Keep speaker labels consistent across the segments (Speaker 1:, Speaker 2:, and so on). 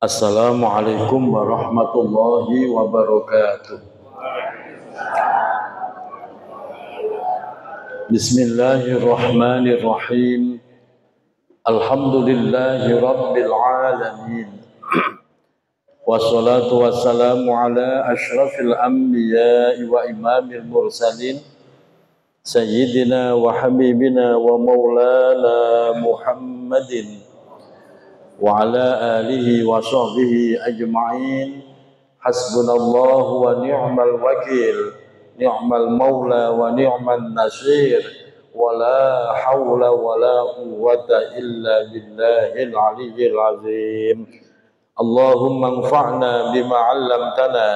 Speaker 1: Assalamualaikum warahmatullahi wabarakatuh. Bismillahirrahmanirrahim. Alhamdulillahi rabbil alamin. Wassalatu wassalamu ala asyrafil anbiya'i wa imamil mursalin Sayyidina wa habibina wa maulana Muhammadin wa ala alihi wa sahbihi ajma'in. Hasbunallahu wa ni'mal wakil, ni'mal maula wa ni'mal nasir, wa la hawla wa la quwwata illa billahil aliyyil azim. Allahumma anfa'na bima 'allamtana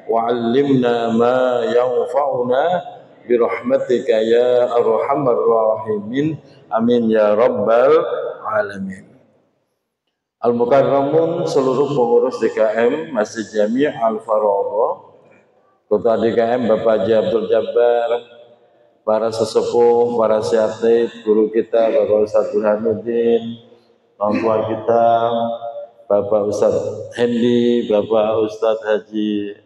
Speaker 1: wa 'allimna ma yanfa'una birahmatika ya arhamar rahimin. Amin ya rabbal alamin. Al-Mukarramun, seluruh pengurus DKM Masjid Jami' Al-Farogo, Ketua DKM Bapak Haji Abdul Jabbar, para sesepuh, para syatid, guru kita Bapak Ustadz Burhanuddin, orang tua kita Bapak Ustadz Hendi, Bapak Ustadz Haji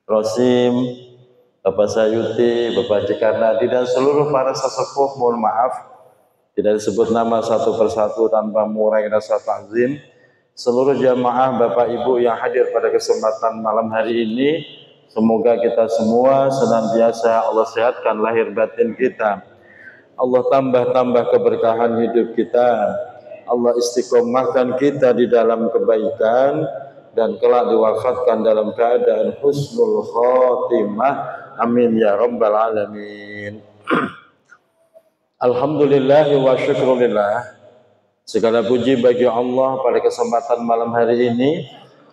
Speaker 1: Rosim, Bapak Sayuti, Bapak Haji Karnadi, dan seluruh para sesepuh. Mohon maaf tidak disebut nama satu persatu tanpa mengurangi rasa takzim. Seluruh jamaah Bapak Ibu yang hadir pada kesempatan malam hari ini, semoga kita semua senantiasa Allah sehatkan lahir batin kita, Allah tambah keberkahan hidup kita, Allah istiqomahkan kita di dalam kebaikan, dan kelak diwafatkan dalam keadaan husnul khotimah. Amin ya rabbal alamin. Alhamdulillah wa syukrulillah. Segala puji bagi Allah pada kesempatan malam hari ini.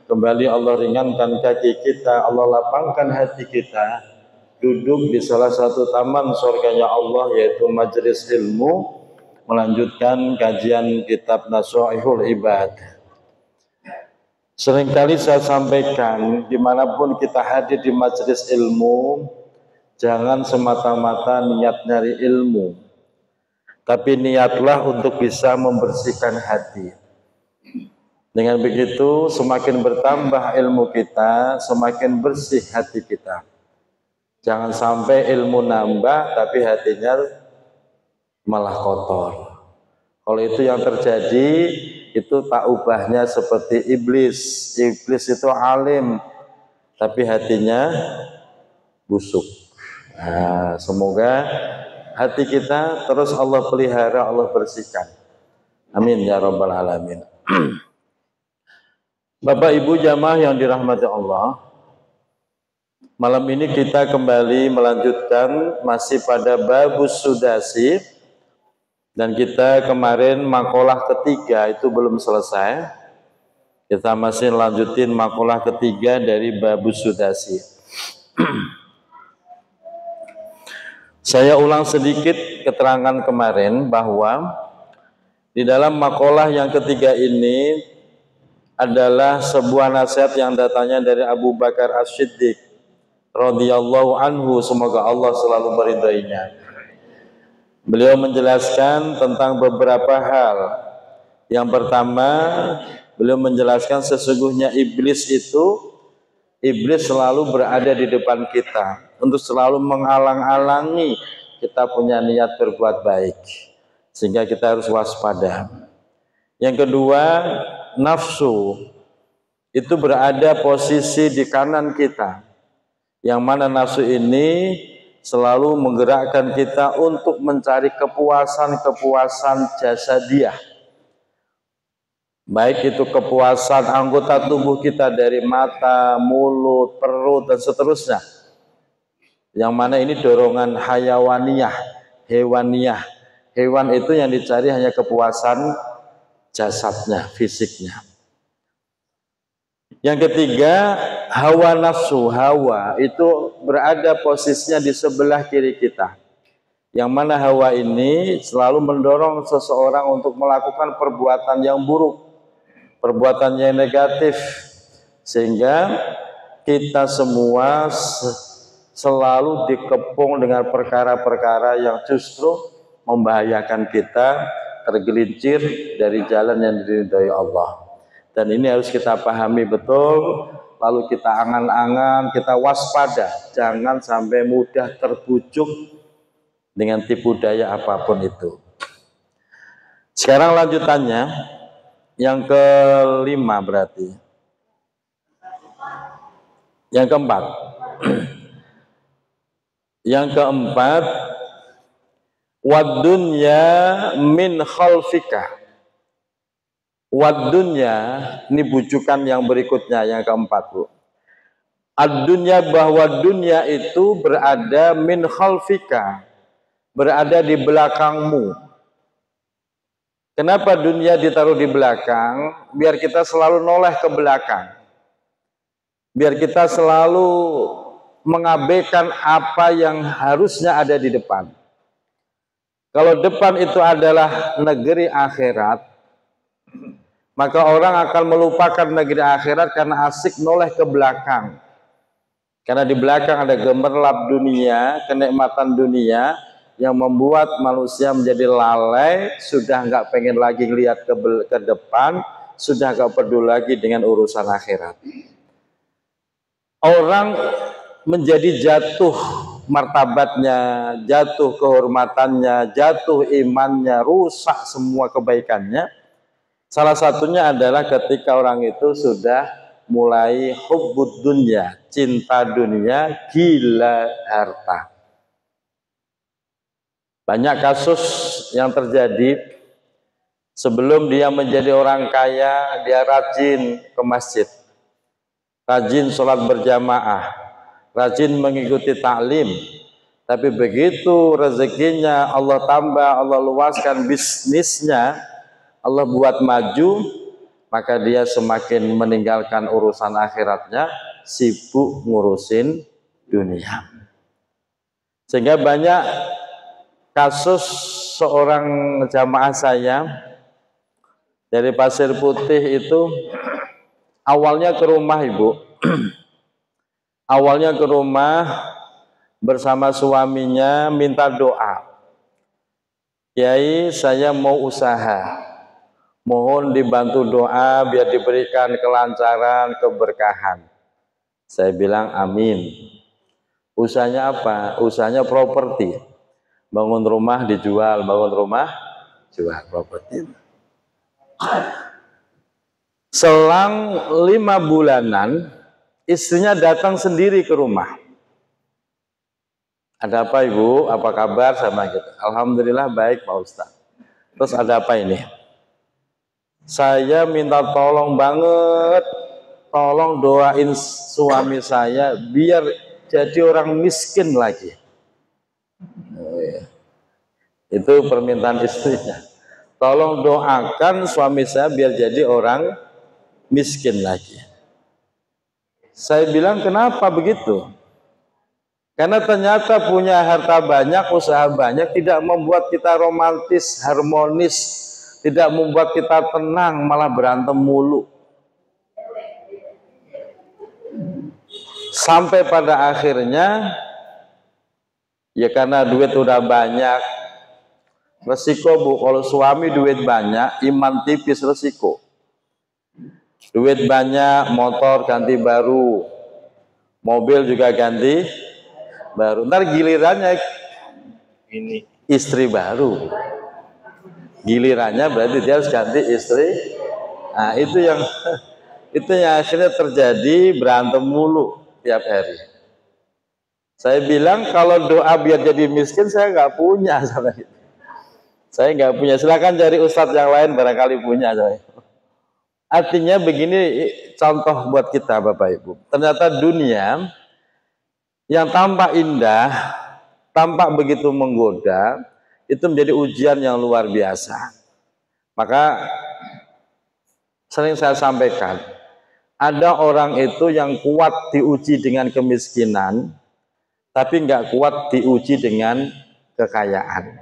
Speaker 1: Kembali Allah ringankan kaki kita, Allah lapangkan hati kita, duduk di salah satu taman surganya Allah, yaitu majelis ilmu, melanjutkan kajian kitab Nasuhaihul Ibad. Seringkali saya sampaikan, dimanapun kita hadir di majelis ilmu, jangan semata-mata niat nyari ilmu, tapi niatlah untuk bisa membersihkan hati. Dengan begitu, semakin bertambah ilmu kita, semakin bersih hati kita. Jangan sampai ilmu nambah, tapi hatinya malah kotor. Kalau itu yang terjadi, itu tak ubahnya seperti iblis. Iblis itu alim, tapi hatinya busuk. Nah, semoga hati kita terus Allah pelihara, Allah bersihkan. Amin ya rabbal alamin. Bapak Ibu jamaah yang dirahmati Allah, malam ini kita kembali melanjutkan masih pada babus sudasi, dan kita kemarin makalah ketiga itu belum selesai. Kita masih lanjutin makalah ketiga dari babus sudasi. Saya ulang sedikit keterangan kemarin bahwa di dalam makalah yang ketiga ini adalah sebuah nasihat yang datangnya dari Abu Bakar As-Siddiq radhiyallahu anhu, semoga Allah selalu meridainya. Beliau menjelaskan tentang beberapa hal. Yang pertama, beliau menjelaskan sesungguhnya iblis selalu berada di depan kita untuk selalu menghalang-halangi kita punya niat berbuat baik, sehingga kita harus waspada. Yang kedua, nafsu itu berada posisi di kanan kita, yang mana nafsu ini selalu menggerakkan kita untuk mencari kepuasan jasadiah, baik itu kepuasan anggota tubuh kita dari mata, mulut, perut, dan seterusnya, yang mana ini dorongan hayawaniyah, hewaniyah. Hewan itu yang dicari hanya kepuasan jasadnya, fisiknya. Yang ketiga, hawa nafsu. Hawa itu berada posisinya di sebelah kiri kita, yang mana hawa ini selalu mendorong seseorang untuk melakukan perbuatan yang buruk, perbuatan yang negatif, sehingga kita semua selalu dikepung dengan perkara-perkara yang justru membahayakan kita tergelincir dari jalan yang diridhai Allah. Dan ini harus kita pahami betul, lalu kita angan-angan, kita waspada, jangan sampai mudah terbujuk dengan tipu daya apapun itu. Sekarang lanjutannya, yang kelima berarti. Yang keempat. Yang keempat, wadunya min khalfika. Wadunya, ini bujukan yang berikutnya, yang keempat, Bu. Ad-dunya, bahwa dunia itu berada min khalfika, berada di belakangmu. Kenapa dunia ditaruh di belakang? Biar kita selalu noleh ke belakang. Biar kita selalu mengabaikan apa yang harusnya ada di depan. Kalau depan itu adalah negeri akhirat, maka orang akan melupakan negeri akhirat karena asik noleh ke belakang. Karena di belakang ada gemerlap dunia, kenikmatan dunia yang membuat manusia menjadi lalai, sudah nggak pengen lagi lihat ke depan, sudah nggak peduli lagi dengan urusan akhirat. Orang menjadi jatuh martabatnya, jatuh kehormatannya, jatuh imannya, rusak semua kebaikannya. Salah satunya adalah ketika orang itu sudah mulai hubbud dunya, cinta dunia, gila harta. Banyak kasus yang terjadi sebelum dia menjadi orang kaya, dia rajin ke masjid, rajin sholat berjamaah, rajin mengikuti taklim. Tapi begitu rezekinya Allah tambah, Allah luaskan bisnisnya, Allah buat maju, maka dia semakin meninggalkan urusan akhiratnya, sibuk ngurusin dunia. Sehingga banyak kasus seorang jamaah saya dari Pasir Putih itu, awalnya ke rumah Ibu, awalnya ke rumah bersama suaminya minta doa. Kiai, saya mau usaha, mohon dibantu doa biar diberikan kelancaran, keberkahan. Saya bilang amin. Usahanya apa? Usahanya properti. Bangun rumah dijual, bangun rumah jual properti. Selang 5 bulanan, istrinya datang sendiri ke rumah. Ada apa Ibu? Apa kabar? Sama gitu. Alhamdulillah baik Pak Ustadz. Terus ada apa ini? Saya minta tolong banget, tolong doain suami saya biar jadi orang miskin lagi. Oh, ya. Itu permintaan istrinya. Tolong doakan suami saya biar jadi orang miskin lagi. Saya bilang kenapa begitu? Karena ternyata punya harta banyak, usaha banyak tidak membuat kita romantis, harmonis, tidak membuat kita tenang, malah berantem mulu. Sampai pada akhirnya, ya karena duit udah banyak, resiko Bu, kalau suami duit banyak, iman tipis resiko. Duit banyak, motor ganti baru, mobil juga ganti baru. Ntar gilirannya ini istri baru. Gilirannya berarti dia harus ganti istri. Nah, itu yang akhirnya terjadi, berantem mulu tiap hari. Saya bilang kalau doa biar jadi miskin saya nggak punya sama itu. Saya nggak punya. Silakan cari ustadz yang lain barangkali punya saya. Artinya begini contoh buat kita Bapak Ibu. Ternyata dunia yang tampak indah, tampak begitu menggoda, itu menjadi ujian yang luar biasa. Maka sering saya sampaikan, ada orang itu yang kuat diuji dengan kemiskinan, tapi nggak kuat diuji dengan kekayaan.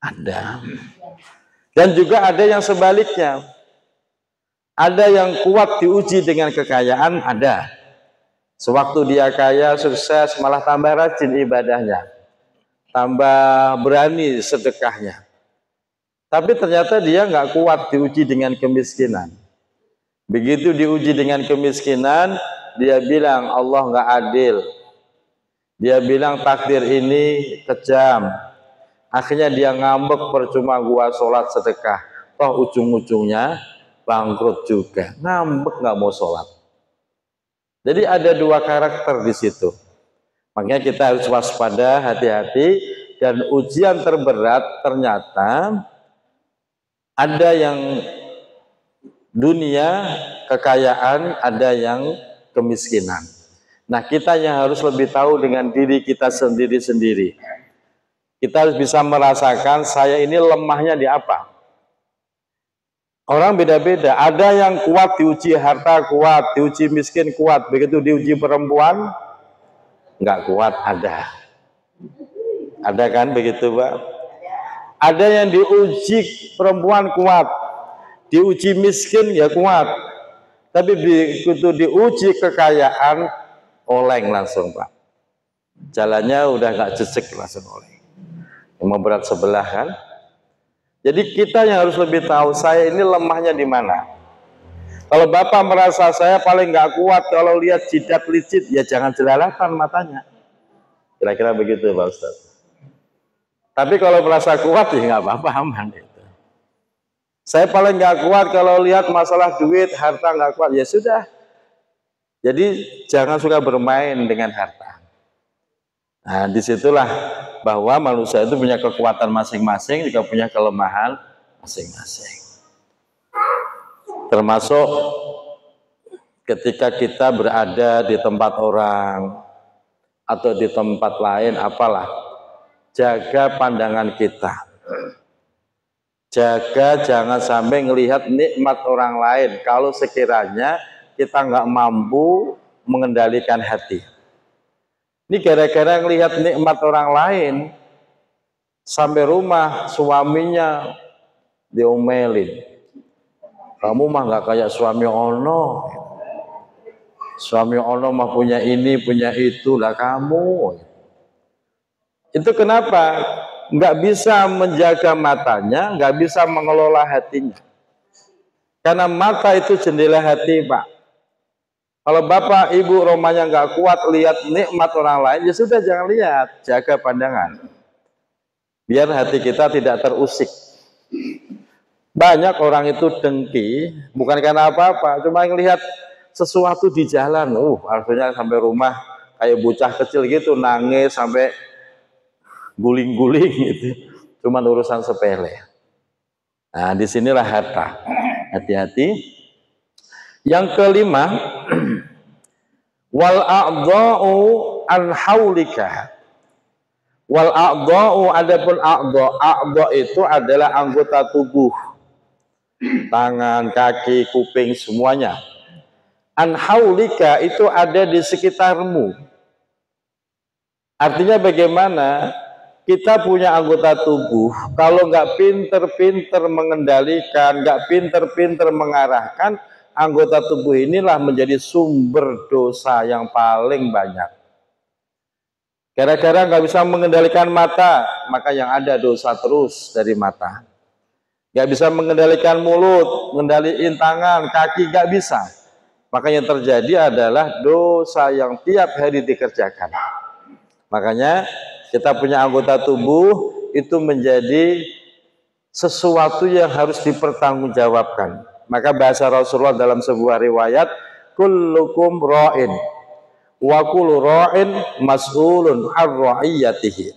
Speaker 1: Ada. Dan juga ada yang sebaliknya. Ada yang kuat diuji dengan kekayaan, ada. Sewaktu dia kaya, sukses, malah tambah rajin ibadahnya. tambah berani sedekahnya. Tapi ternyata dia nggak kuat diuji dengan kemiskinan. Begitu diuji dengan kemiskinan, dia bilang Allah nggak adil. Dia bilang takdir ini kejam. Akhirnya dia ngambek, percuma gua sholat sedekah. Toh ujung-ujungnya bangkrut juga. Ngambek nggak mau sholat. Jadi ada dua karakter di situ. Makanya kita harus waspada, hati-hati. Dan ujian terberat ternyata ada yang dunia, kekayaan, ada yang kemiskinan. Nah, kita yang harus lebih tahu dengan diri kita sendiri-sendiri. Kita harus bisa merasakan saya ini lemahnya di apa. Orang beda-beda. Ada yang kuat diuji harta, kuat diuji miskin, kuat. Begitu diuji perempuan, nggak kuat. Ada kan begitu, Pak? Ada yang diuji perempuan kuat, diuji miskin ya kuat, tapi begitu diuji kekayaan oleng langsung, Pak. Jalannya udah nggak jejek langsung oleng. Mau berat sebelah kan? Jadi kita yang harus lebih tahu saya ini lemahnya di mana. Kalau Bapak merasa saya paling nggak kuat kalau lihat jidat licit, ya jangan jelalatan matanya. Kira-kira begitu, Pak Ustadz. Tapi kalau merasa kuat ya nggak apa-apa, aman itu. Saya paling nggak kuat kalau lihat masalah duit, harta nggak kuat, ya sudah. Jadi jangan suka bermain dengan harta. Nah, disitulah bahwa manusia itu punya kekuatan masing-masing, juga punya kelemahan masing-masing. Termasuk ketika kita berada di tempat orang atau di tempat lain, apalah, jaga pandangan kita. Jaga jangan sampai melihat nikmat orang lain kalau sekiranya kita nggak mampu mengendalikan hati. Ini gara-gara melihat nikmat orang lain, sampai rumah suaminya diomelin. Kamu mah nggak kayak suami ono. Suami ono mah punya ini, punya itu, lah kamu. Itu kenapa? Nggak bisa menjaga matanya, nggak bisa mengelola hatinya. Karena mata itu jendela hati, Pak. Kalau Bapak, Ibu, rumahnya nggak kuat lihat nikmat orang lain, ya sudah jangan lihat, jaga pandangan. Biar hati kita tidak terusik. Banyak orang itu dengki, bukan karena apa-apa, cuma ngelihat sesuatu di jalan, artinya sampai rumah kayak bocah kecil gitu, nangis sampai guling-guling gitu. Cuma urusan sepele. Nah, disinilah harta. Hati-hati. Yang kelima, wal a'dha'u an haulika. Wal a'dha'u, adapun a'dha itu adalah anggota tubuh. Tangan, kaki, kuping, semuanya. An haulika itu ada di sekitarmu. Artinya bagaimana? Kita punya anggota tubuh, kalau nggak pinter-pinter mengendalikan, nggak pinter-pinter mengarahkan, anggota tubuh inilah menjadi sumber dosa yang paling banyak. Gara-gara nggak bisa mengendalikan mata, maka yang ada dosa terus dari mata. Nggak bisa mengendalikan mulut, mengendalikan tangan, kaki, nggak bisa. Maka yang terjadi adalah dosa yang tiap hari dikerjakan. Makanya kita punya anggota tubuh itu menjadi sesuatu yang harus dipertanggungjawabkan. Maka bahasa Rasulullah dalam sebuah riwayat, kullukum ra'in wa kullu ra'in mas'ulun ar-ra'iyatihi.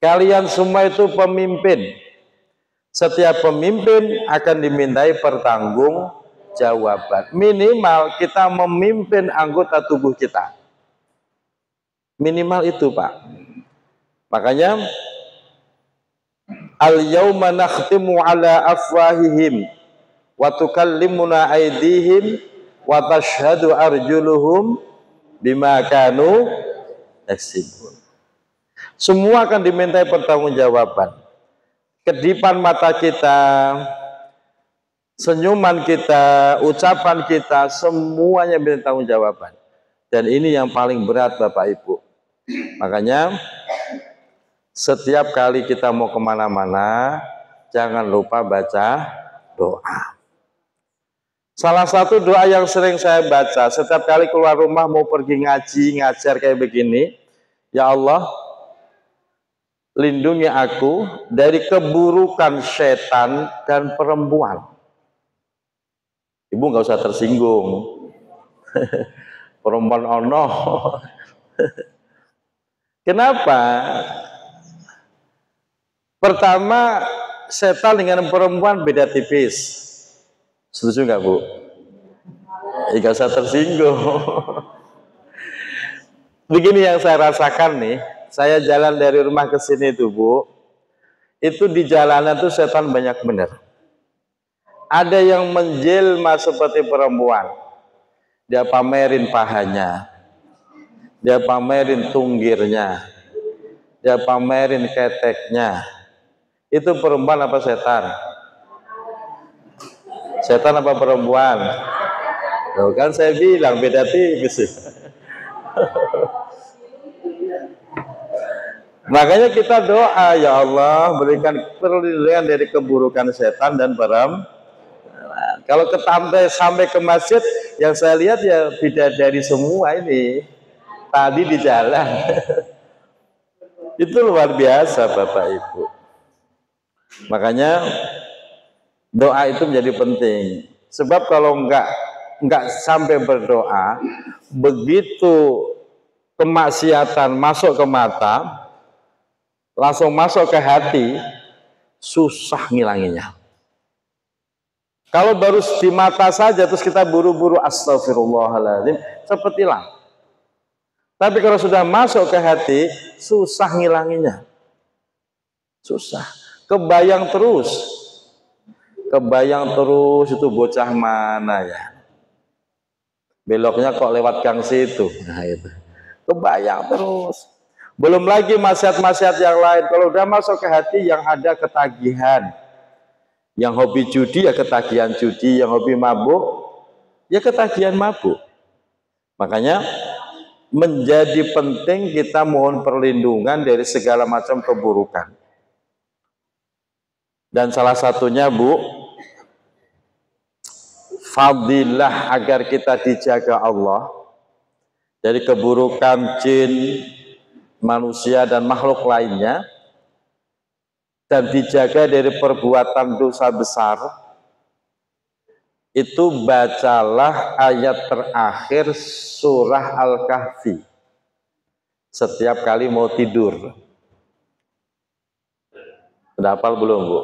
Speaker 1: Kalian semua itu pemimpin. Setiap pemimpin akan dimintai pertanggungjawaban. Minimal kita memimpin anggota tubuh kita. Minimal itu, Pak. Makanya al-yauma nakhtimu ala afwahihim wa tukallimuna aydihim wa tashhadu arjuluhum bima kanu yaksibun. Semua akan dimintai pertanggungjawaban. Kedipan mata kita, senyuman kita, ucapan kita, semuanya bertanggung-jawaban. Dan ini yang paling berat, Bapak Ibu. Makanya setiap kali kita mau kemana-mana, jangan lupa baca doa. Salah satu doa yang sering saya baca setiap kali keluar rumah mau pergi ngaji, ngajar kayak begini, ya Allah, lindungi aku dari keburukan setan dan perempuan. Ibu nggak usah tersinggung. Perempuan ono. Kenapa? Pertama, setan dengan perempuan beda tipis. Setuju nggak, Bu? Nggak usah tersinggung. Begini yang saya rasakan nih, saya jalan dari rumah ke sini tuh, Bu. Itu di jalanan tuh setan banyak bener. Ada yang menjelma seperti perempuan. Dia pamerin pahanya. Dia pamerin tunggirnya. Dia pamerin keteknya. Itu perempuan apa setan? Setan apa perempuan? Tuh, kan saya bilang beda tipis. Makanya kita doa, ya Allah berikan perlindungan dari keburukan setan dan perempuan. Kalau sampai ke masjid, yang saya lihat ya bidadari semua ini tadi di jalan. Itu luar biasa Bapak Ibu. Makanya doa itu menjadi penting. Sebab kalau enggak sampai berdoa, begitu kemaksiatan masuk ke mata, langsung masuk ke hati, susah ngilanginya. Kalau baru di mata saja terus kita buru-buru astagfirullahaladzim, cepat hilang. Tapi kalau sudah masuk ke hati, susah ngilanginya. Susah. Kebayang terus itu bocah mana ya. Beloknya kok lewat gang situ. Nah itu. Kebayang terus. Belum lagi maksiat-maksiat yang lain. Kalau udah masuk ke hati yang ada ketagihan. Yang hobi judi ya ketagihan judi, yang hobi mabuk ya ketagihan mabuk. Makanya menjadi penting kita mohon perlindungan dari segala macam keburukan. Dan salah satunya, Bu, fadilah agar kita dijaga Allah dari keburukan jin, manusia dan makhluk lainnya, dan dijaga dari perbuatan dosa besar, itu bacalah ayat terakhir surah Al-Kahfi setiap kali mau tidur. Sudah hafal belum, Bu?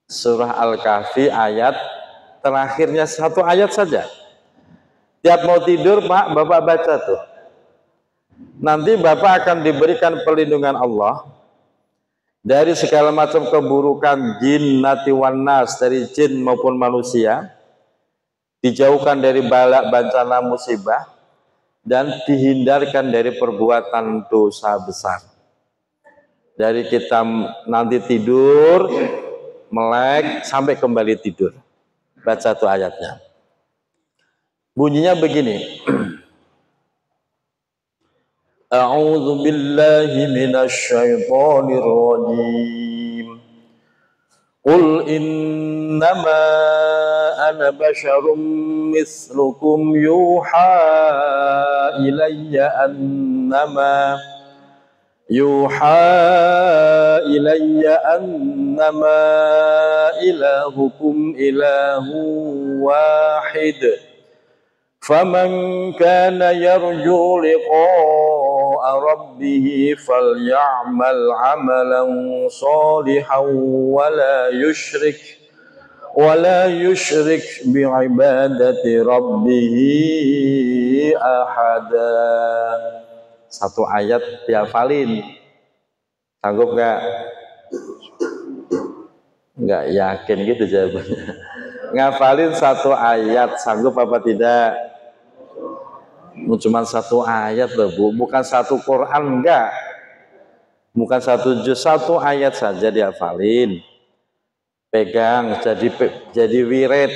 Speaker 1: Surah Al-Kahfi ayat terakhirnya satu ayat saja. Tiap mau tidur, Pak, Bapak baca tuh. Nanti Bapak akan diberikan perlindungan Allah dari segala macam keburukan jinnati wan nas, dari jin maupun manusia, dijauhkan dari balak bencana musibah, dan dihindarkan dari perbuatan dosa besar. Dari kita nanti tidur, melek, sampai kembali tidur. Baca tuh ayatnya. Bunyinya begini. A'udzu billahi minasy syaithanir rajim. Qul innama ana basyarum mislukum yuha ilayya annama ilahukum ilahu wahid. Faman kana yarju liqa'a rabbih falyamal 'amalan shalihan wala yushrik bi'ibadati rabbih ahada. Satu ayat dihafalin. Sanggup nggak? Nggak yakin gitu jawabannya. Ngafalin satu ayat, sanggup apa tidak? Cuma satu ayat loh, Bu, bukan satu Quran, enggak. Bukan satu juz, satu ayat saja dihafalin. Pegang, jadi wirid.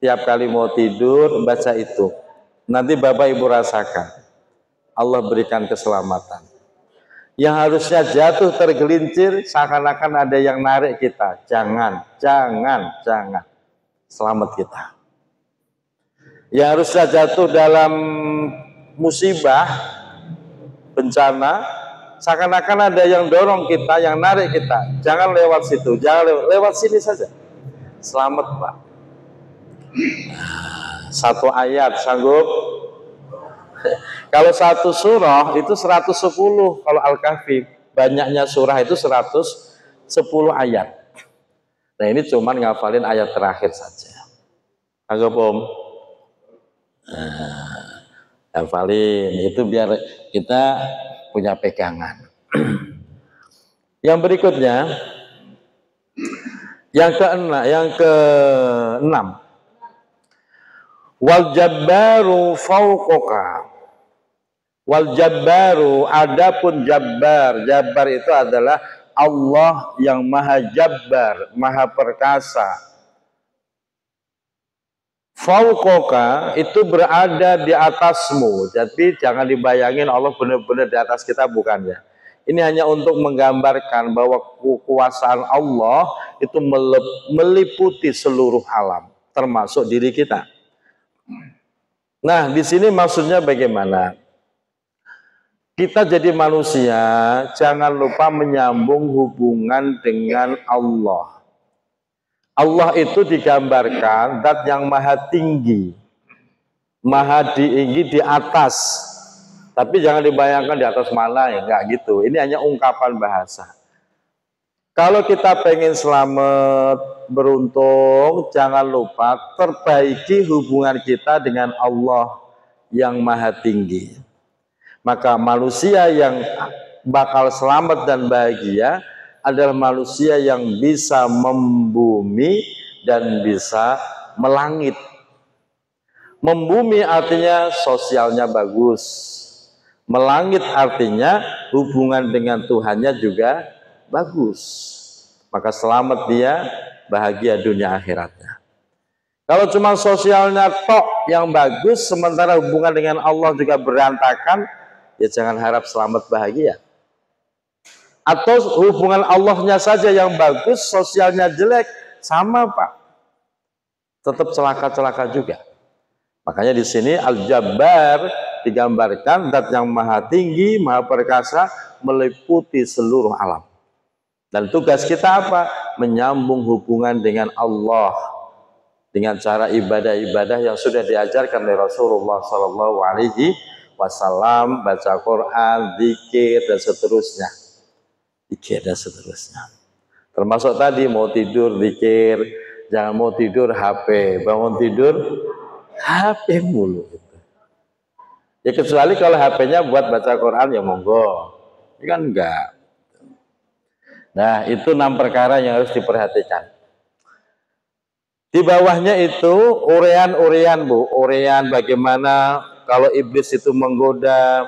Speaker 1: Tiap kali mau tidur, baca itu. Nanti Bapak Ibu rasakan. Allah berikan keselamatan. yang harusnya jatuh tergelincir seakan-akan ada yang narik kita. Jangan. Selamat kita. Yang harusnya jatuh dalam musibah, bencana, seakan-akan ada yang dorong kita, yang narik kita. Jangan lewat situ, jangan lewat sini saja. Selamat, Pak. Satu ayat sanggup. Kalau satu surah itu 110 kalau Al-Kahfi. Banyaknya surah itu 110 ayat. Nah ini cuman ngafalin ayat terakhir saja. Sanggup Om? Ngafalin itu biar kita punya pegangan. Yang berikutnya, yang keenam, wal jabbaru fauqaka. Wal jabbaru, adapun jabbar, jabbar itu adalah Allah yang maha jabbar, maha perkasa. Fauqaka itu berada di atasmu. Jadi jangan dibayangin Allah benar-benar di atas kita, bukan ya. Ini hanya untuk menggambarkan bahwa kekuasaan Allah itu meliputi seluruh alam, termasuk diri kita. Nah, di sini maksudnya bagaimana? Kita jadi manusia, jangan lupa menyambung hubungan dengan Allah. Allah itu digambarkan zat yang maha tinggi, maha tinggi di atas. Tapi jangan dibayangkan di atas mana, ya enggak gitu. Ini hanya ungkapan bahasa. Kalau kita pengen selamat, beruntung, jangan lupa perbaiki hubungan kita dengan Allah yang maha tinggi. Maka manusia yang bakal selamat dan bahagia adalah manusia yang bisa membumi dan bisa melangit. Membumi artinya sosialnya bagus. Melangit artinya hubungan dengan Tuhannya juga bagus. Maka selamat dia, bahagia dunia akhiratnya. Kalau cuma sosialnya tok yang bagus, sementara hubungan dengan Allah juga berantakan, ya jangan harap selamat bahagia. Atau hubungan Allahnya saja yang bagus, sosialnya jelek, sama Pak, tetap celaka-celaka juga. Makanya di sini Al-Jabbar digambarkan zat yang maha tinggi, maha perkasa, meliputi seluruh alam. Dan tugas kita apa? Menyambung hubungan dengan Allah dengan cara ibadah-ibadah yang sudah diajarkan oleh Rasulullah SAW, baca Quran, zikir dan seterusnya. Termasuk tadi mau tidur zikir, jangan mau tidur HP, bangun tidur HP mulu. Ya kecuali kalau HP-nya buat baca Quran ya monggo, ini kan enggak. Nah itu 6 perkara yang harus diperhatikan. Di bawahnya itu urean-urean Bu, urean bagaimana kalau iblis itu menggoda,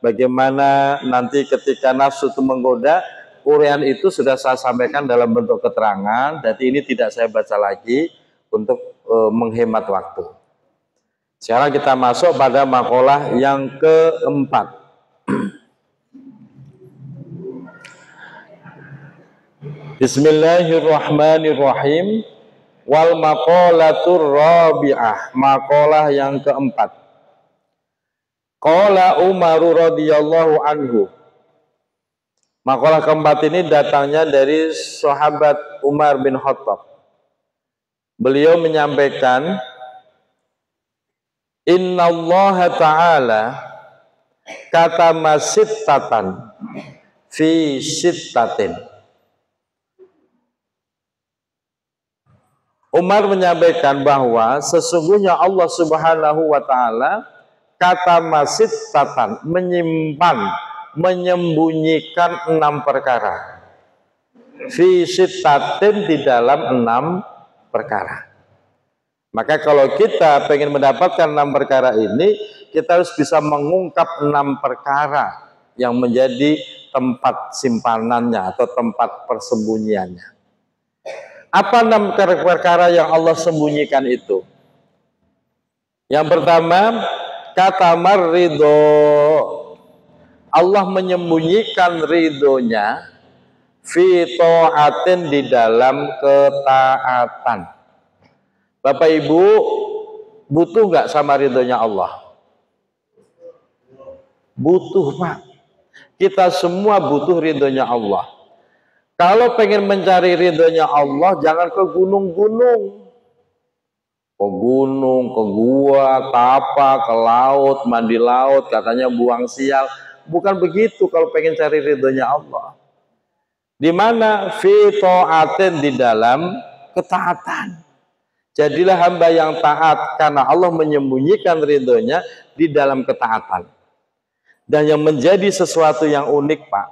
Speaker 1: bagaimana nanti ketika nafsu itu menggoda. Urean itu sudah saya sampaikan dalam bentuk keterangan, jadi ini tidak saya baca lagi untuk menghemat waktu. Sekarang kita masuk pada makalah yang keempat. Bismillahirrahmanirrahim. Wal maqalatur rabi'ah, makalah yang keempat. Qala Umar radhiyallahu anhu. Makalah keempat ini datangnya dari sahabat Umar bin Khattab. Beliau menyampaikan, Innallaha ta'ala katama sittatan fi sittatin. Umar menyampaikan bahwa sesungguhnya Allah Subhanahu wa ta'ala katama sittatan, menyimpan, menyembunyikan 6 perkara. Fi sittatin, di dalam 6 perkara. Maka kalau kita pengen mendapatkan 6 perkara ini, kita harus bisa mengungkap 6 perkara yang menjadi tempat simpanannya atau tempat persembunyiannya. Apa 6 perkara yang Allah sembunyikan itu? Yang pertama, katamar ridho. Allah menyembunyikan ridhonya fi ta'atin, di dalam ketaatan. Bapak Ibu, butuh nggak sama ridhonya Allah? Butuh, Pak. Kita semua butuh ridhonya Allah. Kalau pengen mencari ridhonya Allah, jangan ke gunung-gunung. Ke gunung, ke gua, ke apa, ke laut, mandi laut, katanya buang sial. Bukan begitu kalau pengen cari ridhonya Allah. Di mana? Fi ta'atin, di dalam ketaatan. Jadilah hamba yang taat, karena Allah menyembunyikan ridhonya di dalam ketaatan. Dan yang menjadi sesuatu yang unik, Pak,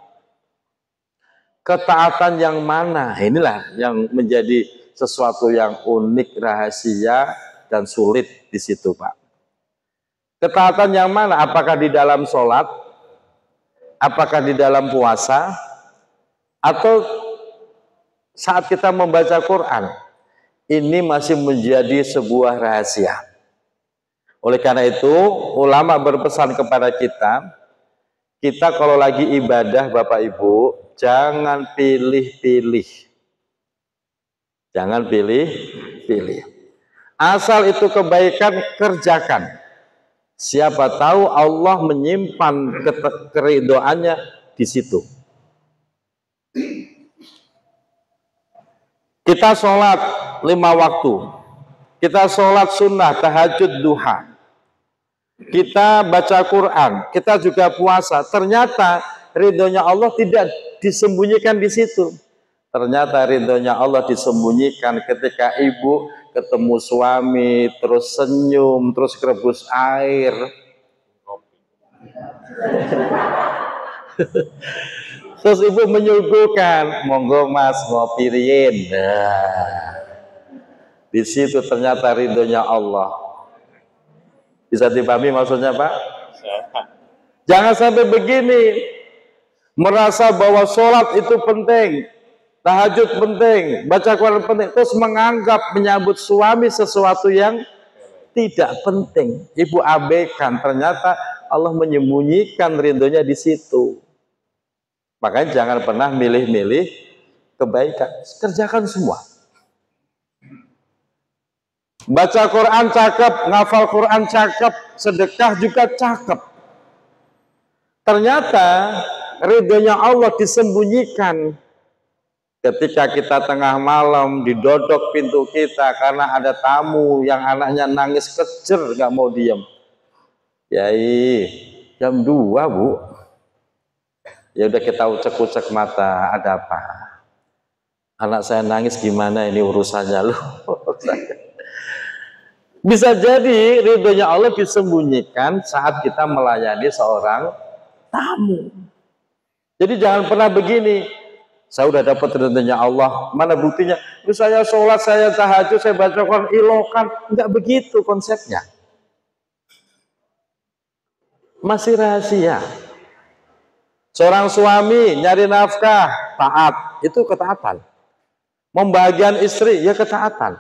Speaker 1: ketaatan yang mana? Inilah yang menjadi sesuatu yang unik, rahasia, dan sulit di situ, Pak. Ketaatan yang mana? Apakah di dalam sholat? Apakah di dalam puasa? Atau saat kita membaca Quran? Ini masih menjadi sebuah rahasia. Oleh karena itu, ulama berpesan kepada kita kalau lagi ibadah, Bapak Ibu, jangan pilih-pilih. Jangan pilih-pilih. Asal itu kebaikan, kerjakan. Siapa tahu Allah menyimpan keridhoannya di situ. Kita sholat 5 waktu. Kita sholat sunnah, tahajud, duha. Kita baca Quran, kita juga puasa. Ternyata ridhonya Allah tidak disembunyikan di situ. Ternyata ridhonya Allah disembunyikan ketika ibu ketemu suami, terus senyum, terus kerebus air. Terus ibu menyuguhkan, monggo mas ngopi riyin. Nah, di situ ternyata ridhonya Allah. Bisa dipahami maksudnya, Pak? Jangan sampai begini, merasa bahwa sholat itu penting, tahajud penting, baca Quran penting, terus menganggap menyambut suami sesuatu yang tidak penting. Ibu abaikan, ternyata Allah menyembunyikan ridhonya di situ. Makanya jangan pernah milih-milih kebaikan, kerjakan semua. Baca Quran cakep, ngafal Quran cakep, sedekah juga cakep. Ternyata ridhonya Allah disembunyikan ketika kita tengah malam didodok pintu kita karena ada tamu yang anaknya nangis kejer, gak mau diem. Yai, jam 2 Bu. Ya udah kita ucek-ucek mata, ada apa? Anak saya nangis, gimana ini urusannya loh. Bisa jadi ridhonya Allah disembunyikan saat kita melayani seorang tamu. Jadi jangan pernah begini, saya udah dapat ridhonya Allah, mana buktinya? Saya sholat, saya tahajud, saya baca Quran, ilokan. Enggak begitu konsepnya. Masih rahasia. Seorang suami nyari nafkah, taat, itu ketaatan. Membahagiakan istri, ya ketaatan.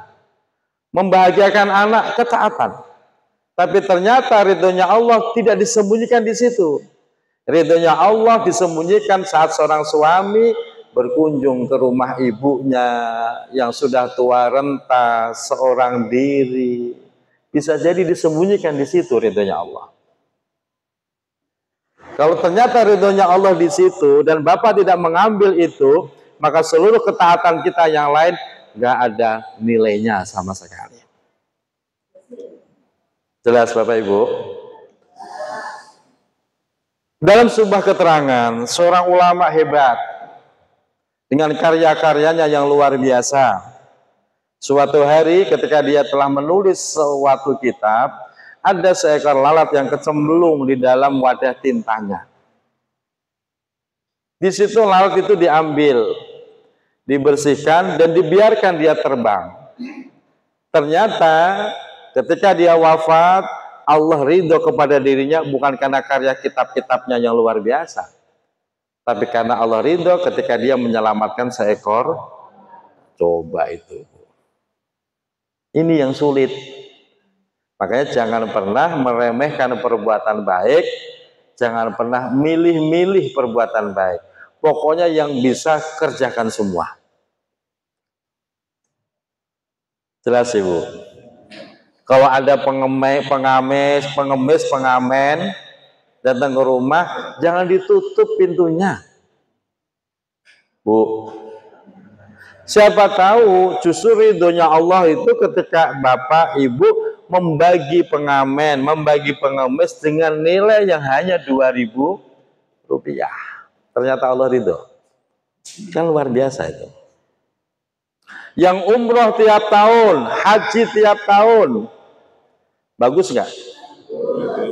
Speaker 1: Membahagiakan anak, ketaatan. Tapi ternyata ridhonya Allah tidak disembunyikan di situ. Ridhonya Allah disembunyikan saat seorang suami berkunjung ke rumah ibunya yang sudah tua renta, seorang diri. Bisa jadi disembunyikan di situ ridhonya Allah. Kalau ternyata ridhonya Allah di situ dan Bapak tidak mengambil itu, maka seluruh ketaatan kita yang lain nggak ada nilainya sama sekali. Jelas Bapak Ibu? Dalam sebuah keterangan, seorang ulama hebat dengan karya-karyanya yang luar biasa. Suatu hari ketika dia telah menulis suatu kitab, ada seekor lalat yang kecemplung di dalam wadah tintanya. Di situ lalat itu diambil, dibersihkan dan dibiarkan dia terbang. Ternyata ketika dia wafat, Allah ridho kepada dirinya bukan karena karya kitab-kitabnya yang luar biasa, tapi karena Allah ridho ketika dia menyelamatkan seekor. Coba itu. Ini yang sulit. Makanya jangan pernah meremehkan perbuatan baik Jangan pernah milih-milih perbuatan baik. Pokoknya yang bisa kerjakan semua. Jelas Ibu? Kalau ada pengamen datang ke rumah, jangan ditutup pintunya. Bu, siapa tahu justru ridhonya Allah itu ketika Bapak Ibu membagi pengamen, membagi pengemis dengan nilai yang hanya Rp2.000. Ternyata Allah ridho. Kan luar biasa itu. Yang umroh tiap tahun, haji tiap tahun, bagus nggak?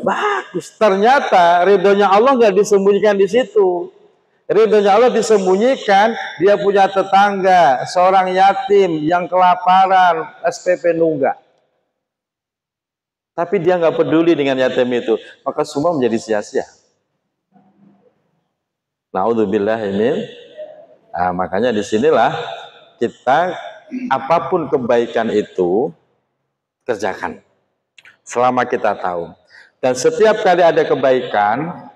Speaker 1: Bagus. Ternyata ridhonya Allah nggak disembunyikan di situ. Ridhonya Allah disembunyikan, dia punya tetangga, seorang yatim yang kelaparan, SPP nunggak. Tapi dia nggak peduli dengan yatim itu, maka semua menjadi sia-sia. Naudzubillah ini. Nah, makanya disinilah kita apapun kebaikan itu kerjakan selama kita tahu. Dan setiap kali ada kebaikan,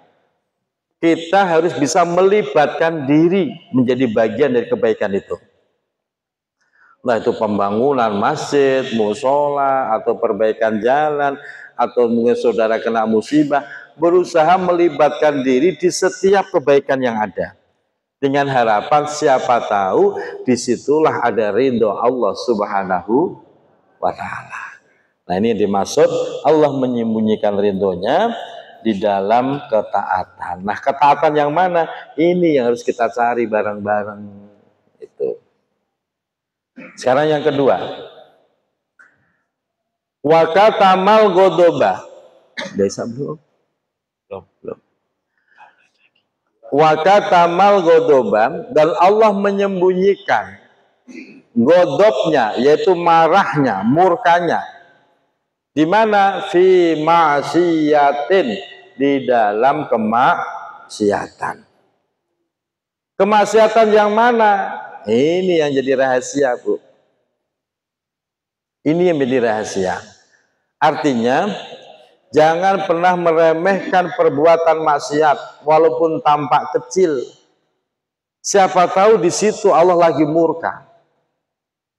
Speaker 1: kita harus bisa melibatkan diri menjadi bagian dari kebaikan itu. Nah, itu pembangunan masjid, musola, atau perbaikan jalan, atau mungkin saudara kena musibah, berusaha melibatkan diri di setiap kebaikan yang ada. Dengan harapan siapa tahu disitulah ada ridho Allah Subhanahu wa Ta'ala. Nah, ini dimaksud Allah menyembunyikan ridhonya di dalam ketaatan. Nah, ketaatan yang mana? Ini yang harus kita cari bareng-bareng. Itu. Sekarang yang kedua. Wa katamal godoba. Desa belum? Belum. Wa katamal godoban, dan Allah menyembunyikan godobnya, yaitu marahnya, murkanya. Di mana? Fi ma'siyatin, di dalam kemaksiatan. Kemaksiatan yang mana? Ini yang jadi rahasia, Bu. Ini yang menjadi rahasia. Artinya jangan pernah meremehkan perbuatan maksiat walaupun tampak kecil. Siapa tahu di situ Allah lagi murka.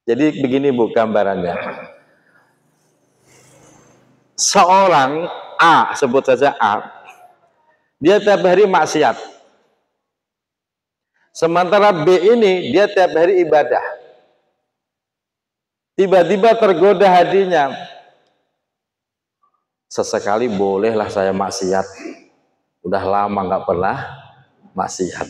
Speaker 1: Jadi begini Bu gambarannya. Seorang A, sebut saja A, dia tiap hari maksiat. Sementara B ini dia tiap hari ibadah. Tiba-tiba tergoda hatinya, sesekali bolehlah saya maksiat. Udah lama nggak pernah maksiat.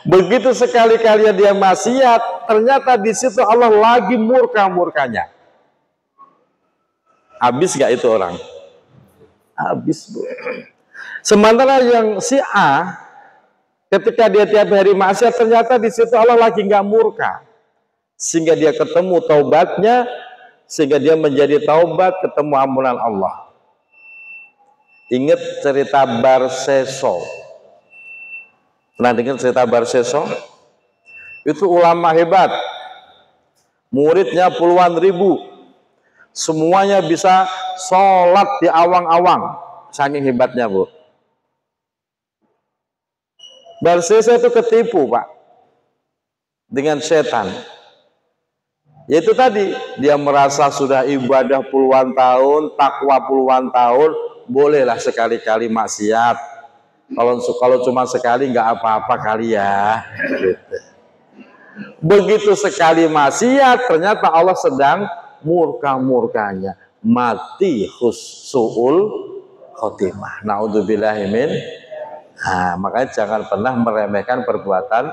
Speaker 1: Begitu sekali-kali dia maksiat, ternyata di situ Allah lagi murka-murkanya. Habis nggak itu orang? Habis, Bu. Sementara yang si A, ketika dia tiap hari maksiat, ternyata di situ Allah lagi nggak murka, sehingga dia ketemu taubatnya, sehingga dia menjadi taubat, ketemu ampunan Allah. Ingat cerita Barseso? Pernah dengar cerita Barseso? Itu ulama hebat, muridnya puluhan ribu, semuanya bisa sholat di awang-awang, saking hebatnya, Bu. Barseso itu ketipu, Pak, dengan setan. Yaitu tadi, dia merasa sudah ibadah puluhan tahun, takwa puluhan tahun, bolehlah sekali-kali maksiat. Kalau cuma sekali nggak apa-apa kali ya. Gitu. Begitu sekali maksiat, ternyata Allah sedang murka-murkanya, mati hussuul khotimah. Naudzubillahi min. Nah, makanya jangan pernah meremehkan perbuatan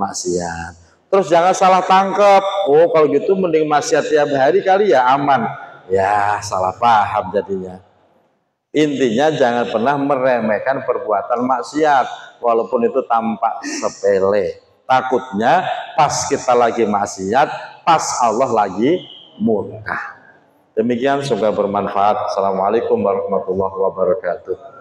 Speaker 1: maksiat. Terus jangan salah tangkap. Oh, kalau gitu mending maksiat tiap hari kali ya aman. Ya, salah paham jadinya. Intinya jangan pernah meremehkan perbuatan maksiat walaupun itu tampak sepele. Takutnya pas kita lagi maksiat, pas Allah lagi murka. Demikian, semoga bermanfaat. Assalamualaikum warahmatullahi wabarakatuh.